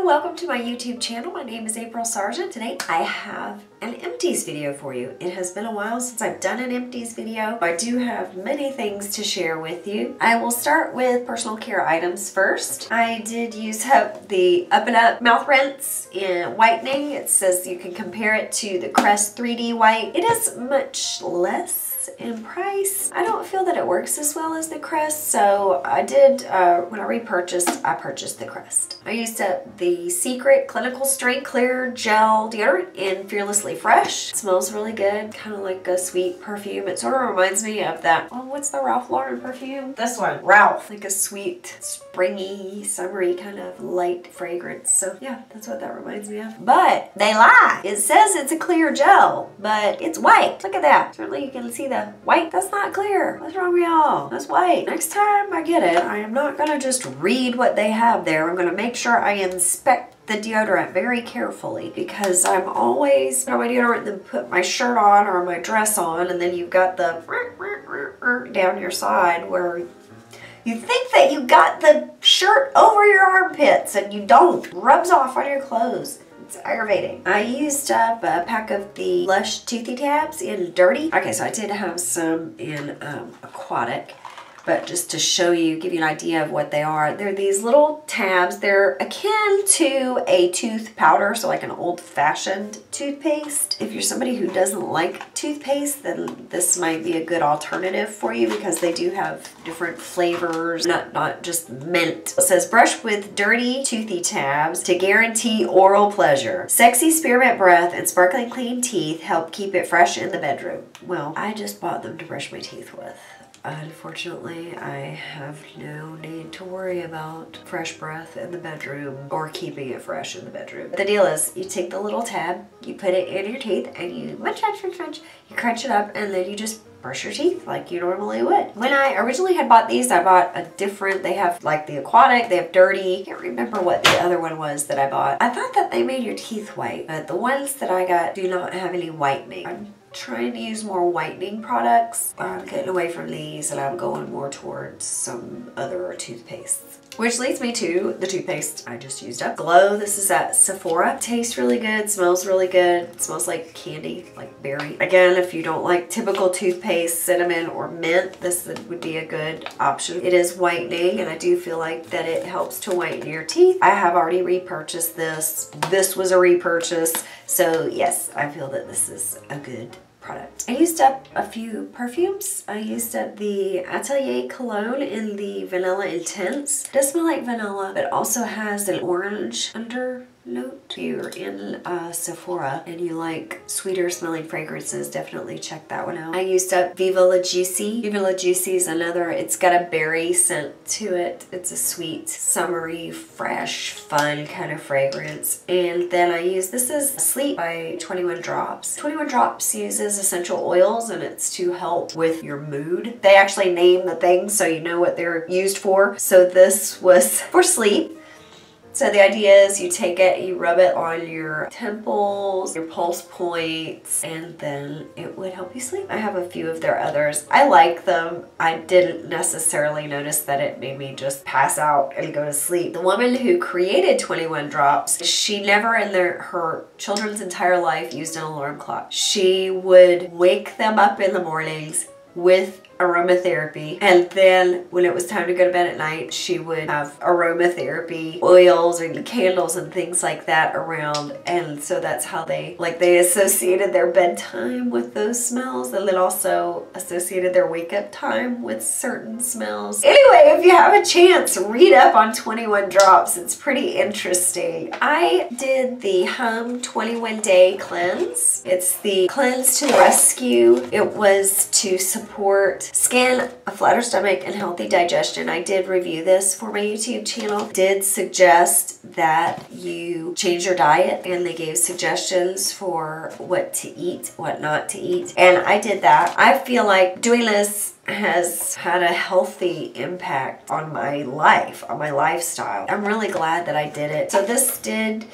Hello, welcome to my YouTube channel. My name is April Sargent. Today I have an Empties video for you. It has been a while since I've done an Empties video. I do have many things to share with you. I will start with personal care items first. I did use up the Up and Up mouth rinse in whitening. It says you can compare it to the Crest 3D white. It is much less in price. I don't feel that it works as well as the Crest, so I did, when I purchased the Crest. I used up the Secret Clinical Strength Clear Gel Deodorant in Fearlessly Fresh. It smells really good, kind of like a sweet perfume. It sort of reminds me of that, oh, what's the Ralph Lauren perfume? This one, Ralph. Like a sweet, springy, summery kind of light fragrance. So yeah, that's what that reminds me of. But they lie. It says it's a clear gel, but it's white. Look at that. Certainly you can see the white. That's not clear. What's wrong with y'all? That's white. Next time I get it, I am not gonna just read what they have there. I'm gonna make sure I inspect the deodorant very carefully, because I'm always put on my deodorant and then put my shirt on or my dress on, and then you've got the down your side where you think that you got the shirt over your armpits and you don't. It rubs off on your clothes. It's aggravating. I used up a pack of the Lush Toothy Tabs in Dirty. Okay, so I did have some in Aquatic, but just to show you, give you an idea of what they are. They're these little tabs. They're akin to a tooth powder, so like an old-fashioned toothpaste. If you're somebody who doesn't like toothpaste, then this might be a good alternative for you, because they do have different flavors, not just mint. It says brush with Dirty Toothy Tabs to guarantee oral pleasure. Sexy spearmint breath and sparkling clean teeth help keep it fresh in the bedroom. Well, I just bought them to brush my teeth with. Unfortunately, I have no need to worry about fresh breath in the bedroom or keeping it fresh in the bedroom. The deal is, you take the little tab, you put it in your teeth, and you munch, you crunch it up, and then you just brush your teeth like you normally would. When I originally had bought these, I bought a different, they have like the Aquatic, they have Dirty. I can't remember what the other one was that I bought. I thought that they made your teeth white, but the ones that I got do not have any whitening. I'm trying to use more whitening products. I'm getting away from these and I'm going more towards some other toothpastes. Which leads me to the toothpaste I just used up. Glow, this is at Sephora. Tastes really good, smells really good. It smells like candy, like berry. Again, if you don't like typical toothpaste, cinnamon or mint, this would be a good option. It is whitening, and I do feel like that it helps to whiten your teeth. I have already repurchased this. This was a repurchase. So yes, I feel that this is a good product. I used up a few perfumes. I used up the Atelier Cologne in the Vanilla Intense. It does smell like vanilla, but also has an orange undernote. If you're in Sephora and you like sweeter smelling fragrances, definitely check that one out. I used up Viva La Juicy. Viva La Juicy is another, it's got a berry scent to it. It's a sweet, summery, fresh, fun kind of fragrance. And then I use, this is Sleep by 21 Drops. 21 Drops uses essential oils, and it's to help with your mood. They actually name the things so you know what they're used for. So this was for sleep. So the idea is you take it, you rub it on your temples, your pulse points, and then it would help you sleep. I have a few of their others. I like them. I didn't necessarily notice that it made me just pass out and go to sleep. The woman who created 21 Drops, she never in her children's entire life used an alarm clock. She would wake them up in the mornings with aromatherapy, and then when it was time to go to bed at night, she would have aromatherapy oils and candles and things like that around. And so that's how they associated their bedtime with those smells, and then also associated their wake up time with certain smells. Anyway, if you have a chance, read up on 21 Drops. It's pretty interesting. I did the Hum 21 Day Cleanse. It's the Cleanse to the Rescue. It was to support skin, a flatter stomach, and healthy digestion. I did review this for my YouTube channel. Did suggest that you change your diet, and they gave suggestions for what to eat, what not to eat, and I did that. I feel like doing this has had a healthy impact on my life, on my lifestyle. I'm really glad that I did it. So this did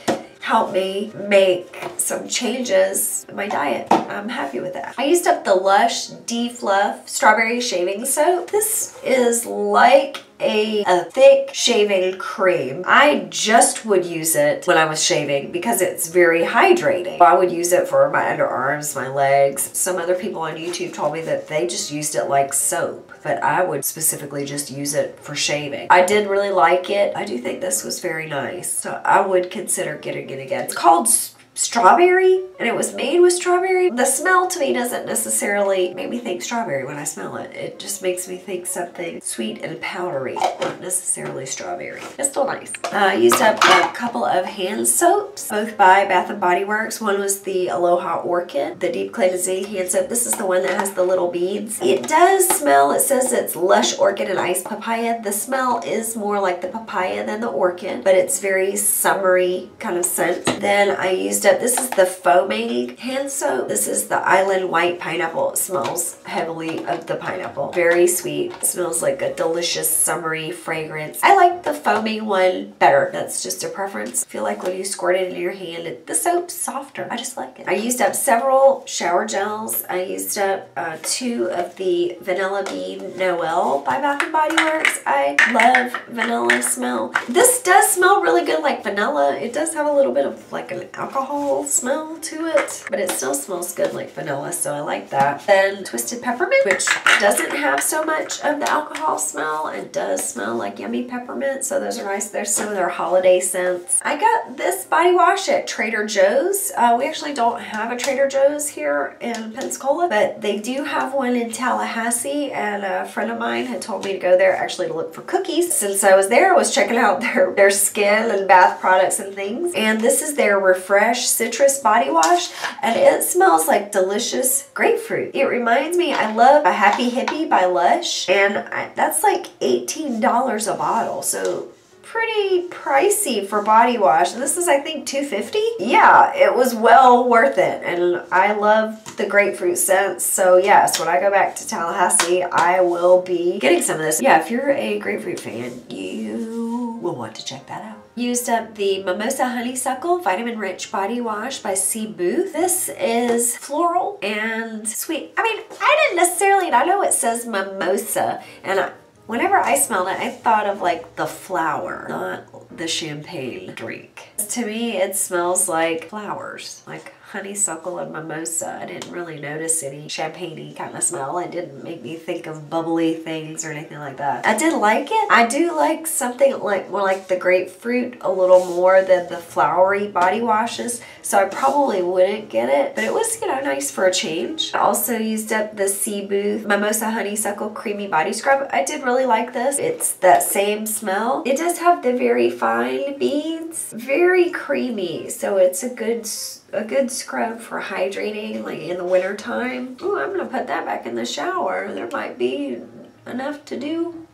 help me make some changes in my diet. I'm happy with that. I used up the Lush D-Fluff Strawberry Shaving Soap. This is like a thick shaving cream. I just would use it when I was shaving because it's very hydrating. I would use it for my underarms, my legs. Some other people on YouTube told me that they just used it like soap, but I would specifically just use it for shaving. I did really like it. I do think this was very nice, so I would consider getting it again. It's called strawberry, and it was made with strawberry. The smell to me doesn't necessarily make me think strawberry when I smell it. It just makes me think something sweet and powdery, not necessarily strawberry. It's still nice. I used up a couple of hand soaps, both by Bath & Body Works. One was the Aloha Orchid, the Deep Cleansing hand soap. This is the one that has the little beads. It does smell, it says it's lush orchid and ice papaya. The smell is more like the papaya than the orchid, but it's very summery kind of scent. Then I used up, this is the foaming hand soap. This is the Island White Pineapple. It smells heavily of the pineapple. Very sweet. It smells like a delicious summery fragrance. I like the foaming one better. That's just a preference. I feel like when you squirt it in your hand, the soap's softer. I just like it. I used up several shower gels. I used up 2 of the Vanilla Bean Noel by Bath & Body Works. I love vanilla smell. This does smell really good like vanilla. It does have a little bit of like an alcohol smell to it, but it still smells good like vanilla, so I like that. Then Twisted Peppermint, which doesn't have so much of the alcohol smell and does smell like yummy peppermint, so those are nice. There's some of their holiday scents. I got this body wash at Trader Joe's. We actually don't have a Trader Joe's here in Pensacola, but they do have one in Tallahassee, and a friend of mine had told me to go there actually to look for cookies. Since I was there, I was checking out their skin and bath products and things, and this is their Refresh Citrus body wash, and it smells like delicious grapefruit. It reminds me, I love a Happy Hippie by Lush, and that's like $18 a bottle, so pretty pricey for body wash. This is, I think, $2.50. Yeah, it was well worth it, and I love the grapefruit scents. So yes, when I go back to Tallahassee, I will be getting some of this. Yeah, if you're a grapefruit fan, you will want to check that out. Used up the Mimosa Honeysuckle Vitamin Rich Body Wash by C. Booth. This is floral and sweet. I mean, I didn't necessarily, and I know it says mimosa, and whenever I smelled it, I thought of like the flower, not the champagne drink. To me, it smells like flowers, like honeysuckle and mimosa. I didn't really notice any champagne-y kind of smell. It didn't make me think of bubbly things or anything like that. I did like it. I do like something like more like the grapefruit a little more than the flowery body washes, so I probably wouldn't get it, but it was, you know, nice for a change. I also used up the C. Booth Mimosa Honeysuckle Creamy Body Scrub. I did really like this. It's that same smell. It does have the very fine beads, very creamy, so it's a good scrub for hydrating like in the winter time. Oh, I'm gonna put that back in the shower. There might be enough to do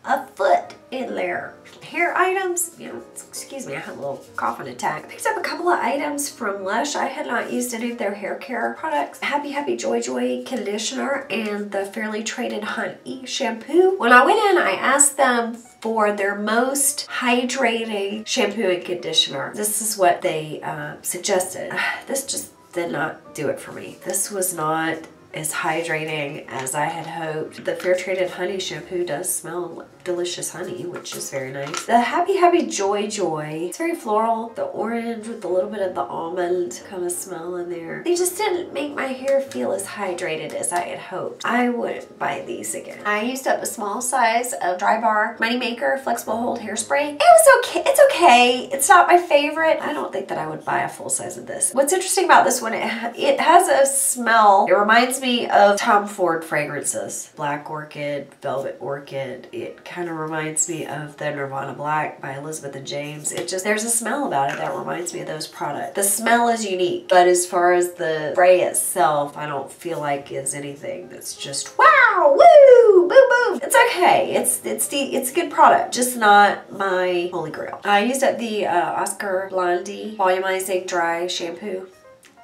a foot in there. Hair items, you know, excuse me, I had a little coughing attack. Picked up a couple of items from Lush. I had not used any of their hair care products. Happy Joy conditioner and the Fairly Traded Honey shampoo. When I went in, I asked them for their most hydrating shampoo and conditioner. This is what they suggested. This just did not do it for me. This was not as hydrating as I had hoped. The Fair Traded Honey shampoo does smell like delicious honey, which is very nice. The Happy Joy, it's very floral. The orange with a little bit of the almond kind of smell in there. They just didn't make my hair feel as hydrated as I had hoped. I wouldn't buy these again. I used up a small size of Dry Bar Moneymaker Flexible Hold Hairspray. It was okay. It's okay. It's not my favorite. I don't think that I would buy a full size of this. What's interesting about this one, it has a smell. It reminds me of Tom Ford fragrances. Black Orchid, Velvet Orchid. It kind of reminds me of the Nirvana Black by Elizabeth and James. It just, there's a smell about it that reminds me of those products. The smell is unique, but as far as the spray itself, I don't feel like is anything that's just wow, woo, boom, boom. It's okay. It's a good product, just not my holy grail. I used up the Oscar Blondie Volumizing Dry Shampoo.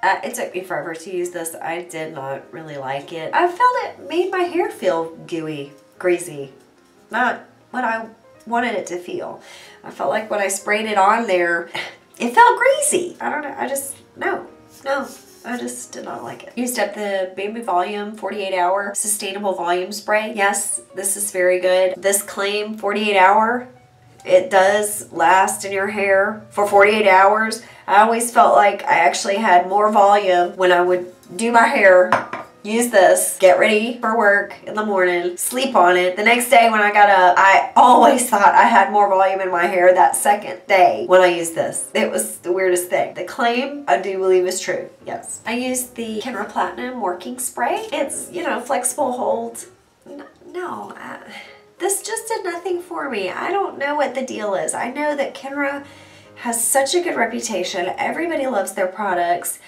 It took me forever to use this. I did not really like it. I felt it made my hair feel gooey, greasy. Not what I wanted it to feel. I felt like when I sprayed it on there, it felt greasy. I don't know. I just, no. I just did not like it. Used up the Baby Volume 48-hour Sustainable Volume Spray. Yes, this is very good. This claim 48 hour, it does last in your hair for 48 hours. I always felt like I actually had more volume when I would do my hair, use this, get ready for work in the morning, sleep on it. The next day when I got up, I always thought I had more volume in my hair that second day when I used this. It was the weirdest thing. The claim, I do believe, is true. Yes. I used the Kenra Platinum Working Spray. It's, you know, flexible hold. No, this just did nothing for me. I don't know what the deal is. I know that Kenra has such a good reputation. Everybody loves their products.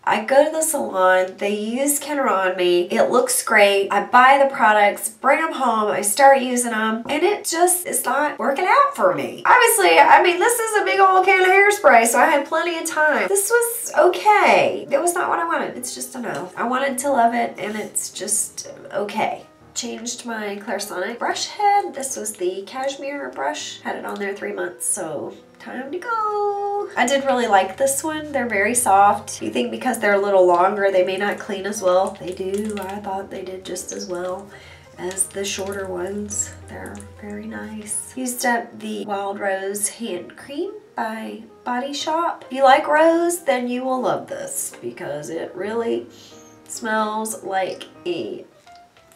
I go to the salon, they use Kenra on me, it looks great, I buy the products, bring them home, I start using them, and it just is not working out for me. Obviously, I mean, this is a big old can of hairspray, so I had plenty of time. This was okay. It was not what I wanted. It's just a no. I wanted to love it, and it's just okay. Changed my Clarisonic brush head. This was the cashmere brush. Had it on there 3 months, so time to go. I did really like this one. They're very soft. You think because they're a little longer, they may not clean as well. They do. I thought they did just as well as the shorter ones. They're very nice. Used up the Wild Rose Hand Cream by Body Shop. If you like rose, then you will love this because it really smells like a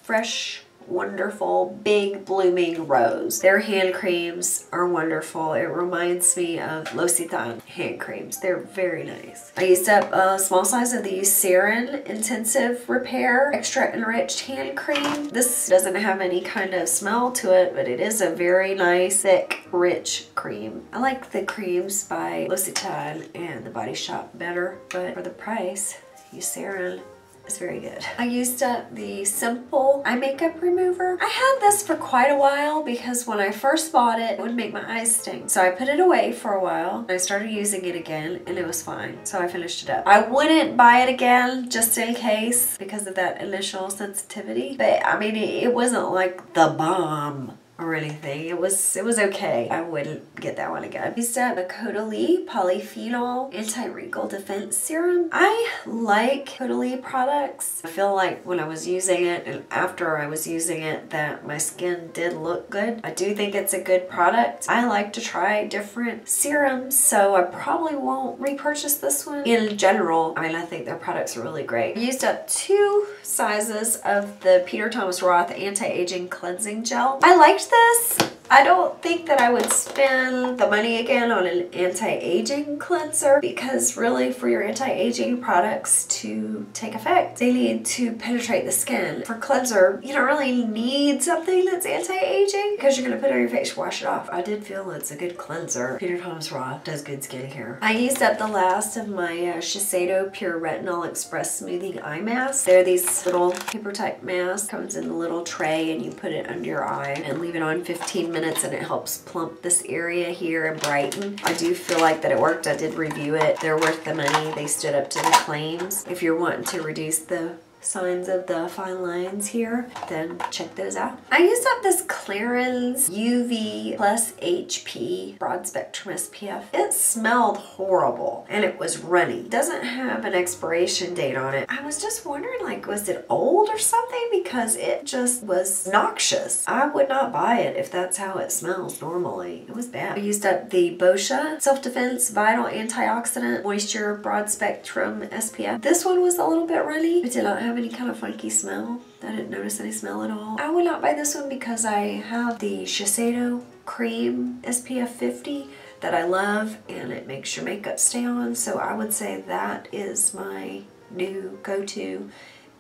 fresh, wonderful, big blooming rose. Their hand creams are wonderful. It reminds me of L'Occitane hand creams. They're very nice. I used up a small size of the Eucerin Intensive Repair Extra Enriched Hand Cream. This doesn't have any kind of smell to it, but it is a very nice, thick, rich cream. I like the creams by L'Occitane and the Body Shop better, but for the price, Eucerin, it's very good. I used up the Simple Eye Makeup Remover. I had this for quite a while because when I first bought it, it would make my eyes sting. So I put it away for a while. I started using it again and it was fine. So I finished it up. I wouldn't buy it again just in case because of that initial sensitivity. But I mean, it wasn't like the bomb or anything. It was okay. I wouldn't get that one again. Used up a Caudalie Polyphenol Anti-Wrinkle Defense Serum. I like Caudalie products. I feel like when I was using it and after I was using it that my skin did look good. I do think it's a good product. I like to try different serums, so I probably won't repurchase this one. In general, I mean, I think their products are really great. I used up 2 sizes of the Peter Thomas Roth Anti-Aging Cleansing Gel. I liked this. I don't think that I would spend the money again on an anti-aging cleanser because really for your anti-aging products to take effect, they need to penetrate the skin. For cleanser, you don't really need something that's anti-aging because you're going to put it on your face, wash it off. I did feel it's a good cleanser. Peter Thomas Roth does good skincare. I used up the last of my Shiseido Pure Retinol Express Smoothing Eye Mask. They're these little paper type masks. Comes in a little tray and you put it under your eye and leave it on 15 minutes and it helps plump this area here and brighten. I do feel like that it worked. I did review it. They're worth the money. They stood up to the claims. If you're wanting to reduce the signs of the fine lines here, then check those out. I used up this Clarins UV Plus HP Broad Spectrum SPF. It smelled horrible and it was runny. It doesn't have an expiration date on it. I was just wondering, like, was it old or something? Because it just was noxious. I would not buy it if that's how it smells normally. It was bad. I used up the Boscia Self-Defense Vital Antioxidant Moisture Broad Spectrum SPF. This one was a little bit runny. It did not have any kind of funky smell. I didn't notice any smell at all. I would not buy this one because I have the Shiseido Cream SPF 50 that I love and it makes your makeup stay on, so I would say that is my new go-to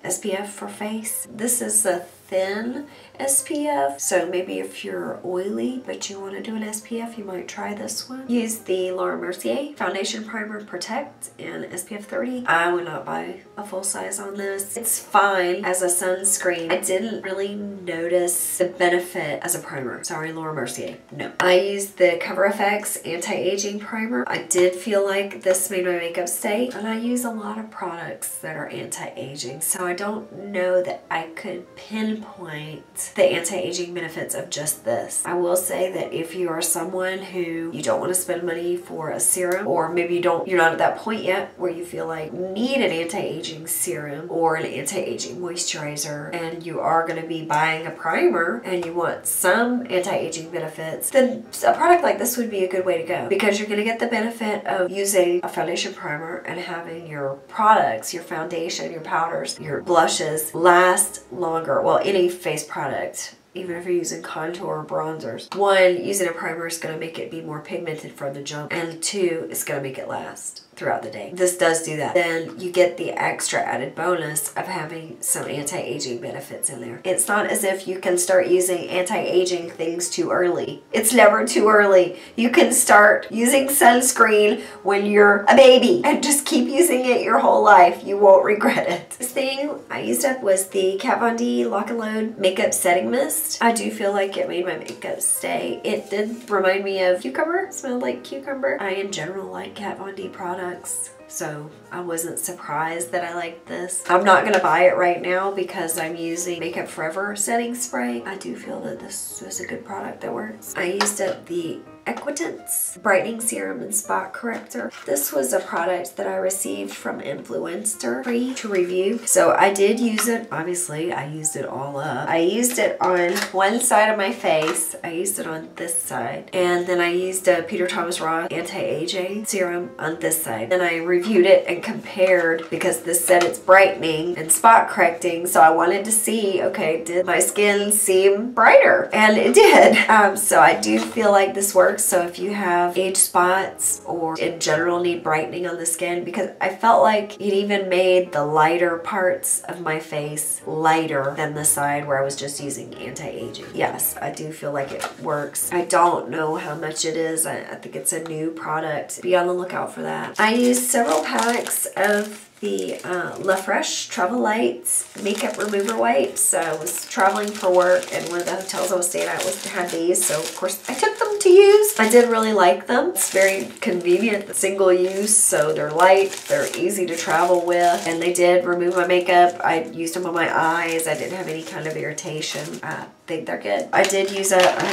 SPF for face. This is a thin SPF, so maybe if you're oily but you want to do an SPF, you might try this one. Use the Laura Mercier Foundation Primer Protect in SPF 30. I would not buy a full size on this. It's fine as a sunscreen. I didn't really notice the benefit as a primer. Sorry, Laura Mercier. No. I used the Cover FX Anti-Aging Primer. I did feel like this made my makeup stay, and I use a lot of products that are anti-aging, so I don't know that I could pinpoint pinpoint the anti-aging benefits of just this. I will say that if you are someone who you don't want to spend money for a serum, or maybe you're not at that point yet where you feel like you need an anti-aging serum or an anti-aging moisturizer, and you are going to be buying a primer and you want some anti-aging benefits, then a product like this would be a good way to go, because you're going to get the benefit of using a foundation primer and having your products, your foundation, your powders, your blushes last longer. Well, any face product, even if you're using contour or bronzers. One, using a primer is going to make it be more pigmented from the jump, and two, it's going to make it last throughout the day. This does do that. Then you get the extra added bonus of having some anti-aging benefits in there. It's not as if you can start using anti-aging things too early. It's never too early. You can start using sunscreen when you're a baby and just keep using it your whole life. You won't regret it. This thing I used up was the Kat Von D Lock and Load Makeup Setting Mist. I do feel like it made my makeup stay. It did remind me of cucumber. It smelled like cucumber. I in general like Kat Von D products, so I wasn't surprised that I liked this. I'm not gonna buy it right now because I'm using Makeup Forever setting spray. I do feel that this was a good product that works. I used up the Equitance Brightening Serum and Spot Corrector. This was a product that I received from Influencer free to review. So I did use it. Obviously, I used it all up. I used it on one side of my face. I used it on this side. And then I used a Peter Thomas Roth Anti-Aging Serum on this side. Then I reviewed it and compared, because this said it's brightening and spot correcting. So I wanted to see, okay, did my skin seem brighter? And it did. So I do feel like this works. So if you have age spots or in general need brightening on the skin, because I felt like it even made the lighter parts of my face lighter than the side where I was just using anti-aging. Yes, I do feel like it works. I don't know how much it is. I think it's a new product. Be on the lookout for that. I used several packs of the La Fresh Travel Lights Makeup Remover Wipes. I was traveling for work, and one of the hotels I was staying at had these, so of course I took them to use. I did really like them. It's very convenient, single use, so they're light, they're easy to travel with, and they did remove my makeup. I used them on my eyes. I didn't have any kind of irritation. I think they're good. I did use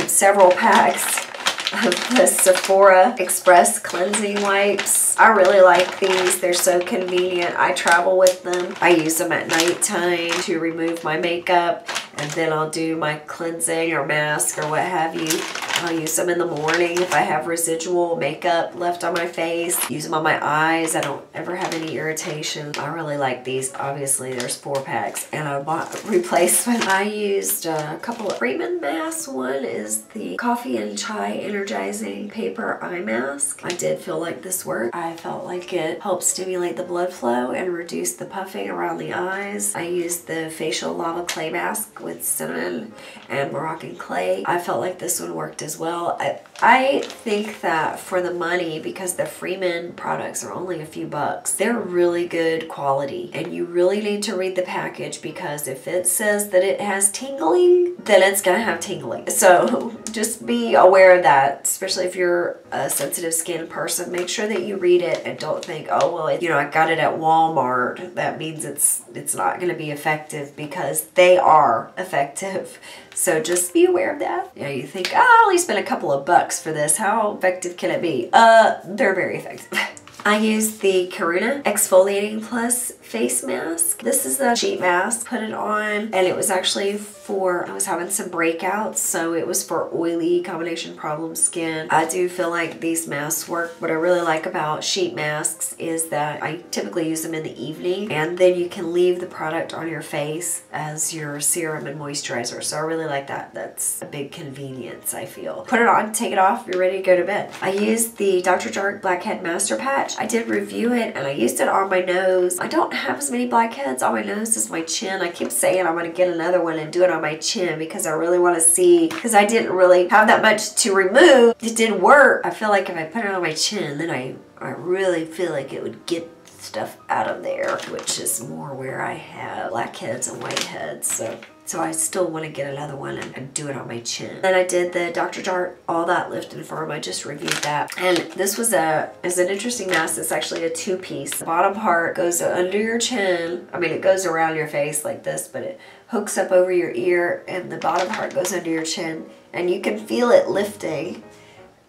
several packs of the Sephora Express Cleansing Wipes. I really like these. They're so convenient. I travel with them. I use them at nighttime to remove my makeup, and then I'll do my cleansing or mask or what have you. I'll use them in the morning if I have residual makeup left on my face. Use them on my eyes. I don't ever have any irritation. I really like these. Obviously, there's 4 packs, and I bought replacement. I used a couple of Freeman masks. One is the Coffee and Chai Energizing Paper Eye Mask. I did feel like this worked. I felt like it helped stimulate the blood flow and reduce the puffing around the eyes. I used the Facial Lava Clay Mask with cinnamon and Moroccan clay. I felt like this one worked as well. I think that for the money, because the Freeman products are only a few bucks, they're really good quality, and you really need to read the package, because if it says that it has tingling, then it's gonna have tingling. So just be aware of that, especially if you're a sensitive skin person. Make sure that you read it and don't think, oh well, you know, I got it at Walmart, that means it's not going to be effective, because they are effective. So just be aware of that. You know, you think, oh, I only spent a couple of bucks for this, how effective can it be? They're very effective. I used the Karuna Exfoliating Plus face mask. This is a sheet mask. Put it on, and it was actually for, I was having some breakouts, so it was for oily combination problem skin. I do feel like these masks work. What I really like about sheet masks is that I typically use them in the evening, and then you can leave the product on your face as your serum and moisturizer. So I really like that. That's a big convenience, I feel. Put it on, take it off, you're ready to go to bed. I used the Dr. Jart Blackhead Master Patch. I did review it, and I used it on my nose. I don't have as many blackheads on my nose as my chin. I keep saying I'm going to get another one and do it on my chin, because I really want to see, because I didn't really have that much to remove. It did work. I feel like if I put it on my chin, then I really feel like it would get stuff out of there, which is more where I have blackheads and whiteheads. So So I still want to get another one and do it on my chin. Then I did the Dr. Jart All That Lift and Firm. I just reviewed that. And this was an interesting mask. It's actually a two-piece. The bottom part goes under your chin. I mean, it goes around your face like this, but it hooks up over your ear, and the bottom part goes under your chin. And you can feel it lifting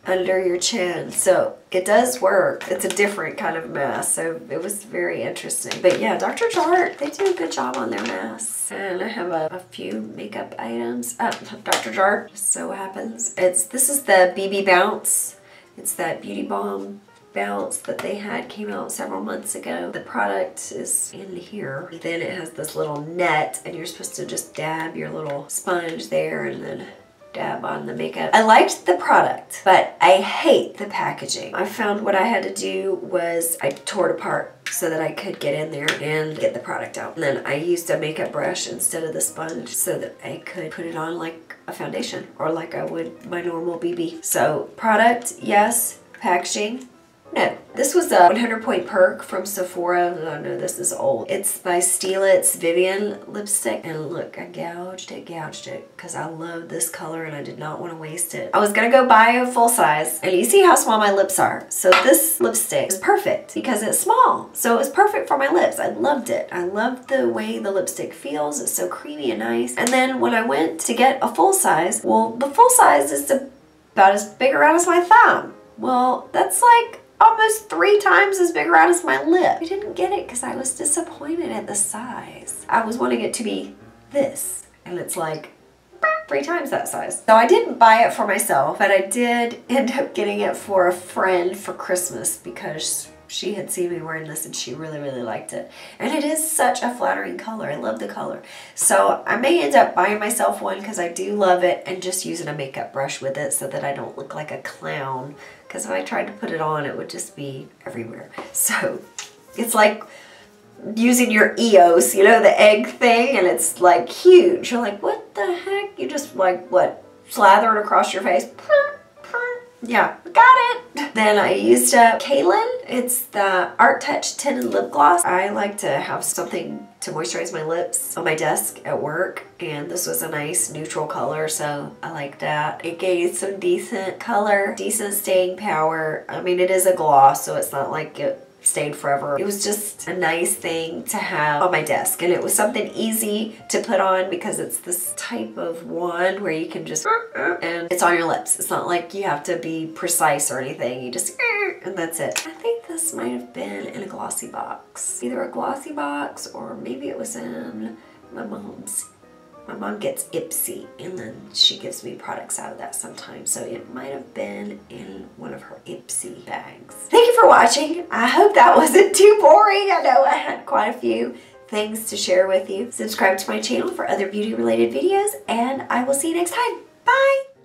under your chin. So it does work. It's a different kind of mask. So it was very interesting. But yeah, Dr. Jart, they do a good job on their masks. And I have a few makeup items. Dr. Jart, just so happens. This is the BB Bounce. It's that Beauty Balm Bounce that they had, came out several months ago. The product is in here. Then it has this little net, and you're supposed to just dab your little sponge there and then dab on the makeup. I liked the product, but I hate the packaging. I found what I had to do was I tore it apart so that I could get in there and get the product out. And then I used a makeup brush instead of the sponge so that I could put it on like a foundation or like I would my normal BB. So product, yes. Packaging, no. This was a 100 Point Perk from Sephora. Oh no, this is old. It's by Steelitz Vivian lipstick. And look, I gouged it because I love this color and I did not want to waste it. I was gonna go buy a full size, and you see how small my lips are. So this lipstick is perfect because it's small. So it was perfect for my lips. I loved it. I loved the way the lipstick feels. It's so creamy and nice. And then when I went to get a full size, well, the full size is about as big around as my thumb. Well, that's like almost 3 times as big around as my lip. I didn't get it because I was disappointed at the size. I was wanting it to be this, and it's like 3 times that size. So I didn't buy it for myself, but I did end up getting it for a friend for Christmas because she had seen me wearing this and she really, really liked it. And it is such a flattering color. I love the color. So I may end up buying myself one because I do love it, and just using a makeup brush with it so that I don't look like a clown. Because if I tried to put it on, it would just be everywhere. So it's like using your EOS, you know, the egg thing, and it's like huge. You're like, what the heck? You just like, what, slather it across your face? Yeah, got it. Then I used Kaylin. It's the Art Touch Tinted Lip Gloss. I like to have something to moisturize my lips on my desk at work, and this was a nice neutral color, so I like that. It gave some decent color, decent staying power. I mean, it is a gloss, so it's not like it stayed forever. It was just a nice thing to have on my desk, and it was something easy to put on because it's this type of wand where you can just and it's on your lips. It's not like you have to be precise or anything. You just and that's it. I think this might have been in a glossy box. Either a glossy box or maybe it was in my mom's. My mom gets Ipsy, and then she gives me products out of that sometimes. So it might have been in one of her Ipsy bags. Thank you for watching. I hope that wasn't too boring. I know I had quite a few things to share with you. Subscribe to my channel for other beauty related videos, and I will see you next time. Bye!